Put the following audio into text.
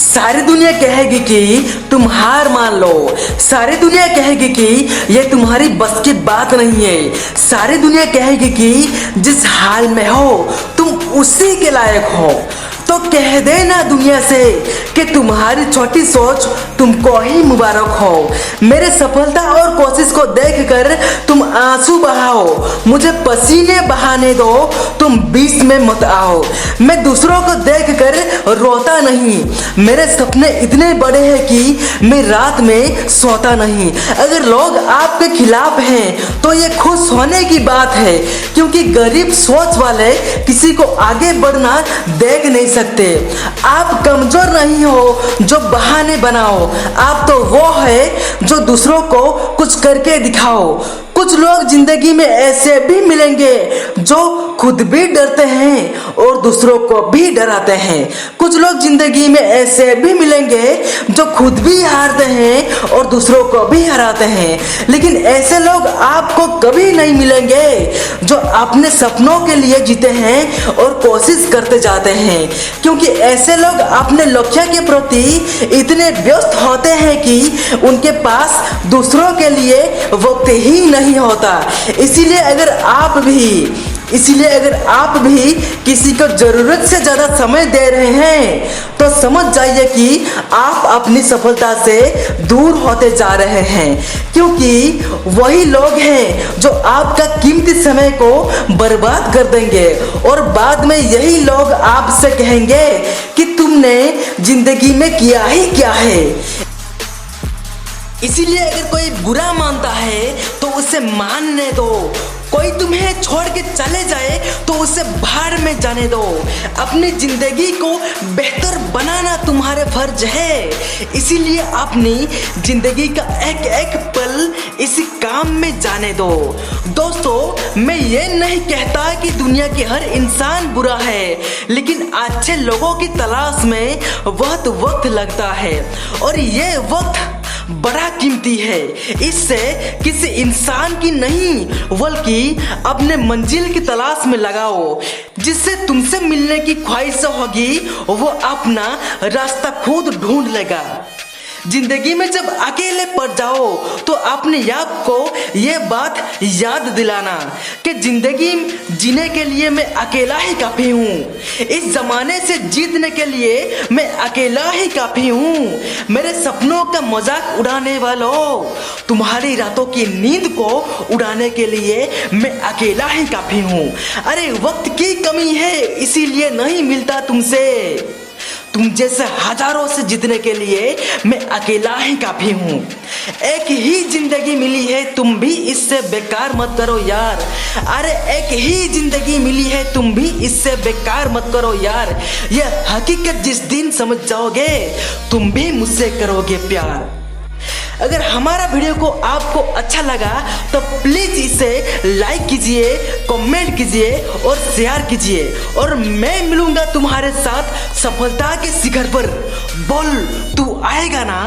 सारी दुनिया कहेगी कि तुम हार मान लो। सारी दुनिया कहेगी कि ये तुम्हारी बस की बात नहीं है। सारी दुनिया कहेगी कि जिस हाल में हो तुम उसी के लायक हो। तो कह देना दुनिया से कि तुम्हारी छोटी सोच तुमको ही मुबारक हो। मेरे सफलता और कोशिश को देखकर तुम आंसू बहाओ, मुझे पसीने बहाने दो, तुम बीच में मत आओ। मैं दूसरों को देखकर रोता नहीं, मेरे सपने इतने बड़े हैं कि मैं रात में सोता नहीं। अगर लोग आपके खिलाफ हैं तो ये खुश होने की बात है, क्योंकि गरीब सोच वाले किसी को आगे बढ़ना देख नहीं सकते। आप कमजोर नहीं हो जो बहाने बनाओ, आप तो वो है जो दूसरों को कुछ करके दिखाओ। कुछ लोग जिंदगी में ऐसे भी मिलेंगे जो खुद भी डरते हैं और दूसरों को भी डराते हैं। कुछ लोग जिंदगी में ऐसे भी मिलेंगे जो खुद भी हारते हैं और दूसरों को भी हराते हैं। लेकिन ऐसे लोग आपको कभी नहीं मिलेंगे जो अपने सपनों के लिए जीते हैं और कोशिश करते जाते हैं, क्योंकि ऐसे लोग अपने लक्ष्य के प्रति इतने व्यस्त होते हैं कि उनके पास दूसरों के लिए वक्त ही नहीं होता। इसीलिए अगर आप भी किसी को जरूरत से ज्यादा समय दे रहे हैं तो समझ जाइए कि आप अपनी सफलता से दूर होते जा रहे हैं, क्योंकि वही लोग हैं जो आपका कीमती समय को बर्बाद कर देंगे और बाद में यही लोग आपसे कहेंगे कि तुमने जिंदगी में किया ही क्या है। इसीलिए अगर कोई बुरा मानता है तो उसे मानने दो। कोई तुम्हें छोड़ के चले जाए तो उसे भाड़ में जाने दो। अपनी जिंदगी को बेहतर बनाना तुम्हारे फर्ज है, इसीलिए अपनी जिंदगी का एक एक पल इसी काम में जाने दो। दोस्तों, मैं ये नहीं कहता कि दुनिया के हर इंसान बुरा है, लेकिन अच्छे लोगों की तलाश में बहुत वक्त लगता है और ये वक्त बड़ा कीमती है। इससे किसी इंसान की नहीं बल्कि अपने मंजिल की तलाश में लगाओ। जिससे तुमसे मिलने की ख्वाहिश होगी वो अपना रास्ता खुद ढूंढ लेगा। जिंदगी में जब अकेले पड़ जाओ तो अपने आप को ये बात याद दिलाना कि जिंदगी जीने के लिए मैं अकेला ही काफी हूँ। इस जमाने से जीतने के लिए मैं अकेला ही काफी हूँ। मेरे सपनों का मजाक उड़ाने वालों, तुम्हारी रातों की नींद को उड़ाने के लिए मैं अकेला ही काफी हूँ। अरे वक्त की कमी है इसीलिए नहीं मिलता तुमसे। तुम जैसे हजारों से जीतने के लिए मैं अकेला ही काफी हूँ। एक ही जिंदगी मिली है, तुम भी इससे बेकार मत करो यार। अरे एक ही जिंदगी मिली है, तुम भी इससे बेकार मत करो यार। ये हकीकत जिस दिन समझ जाओगे तुम भी मुझसे करोगे प्यार। अगर हमारा वीडियो को आपको अच्छा लगा तो प्लीज इसे लाइक कीजिए, कमेंट कीजिए और शेयर कीजिए। और मैं मिलूंगा तुम्हारे साथ सफलता के शिखर पर। बोल, तू आएगा ना?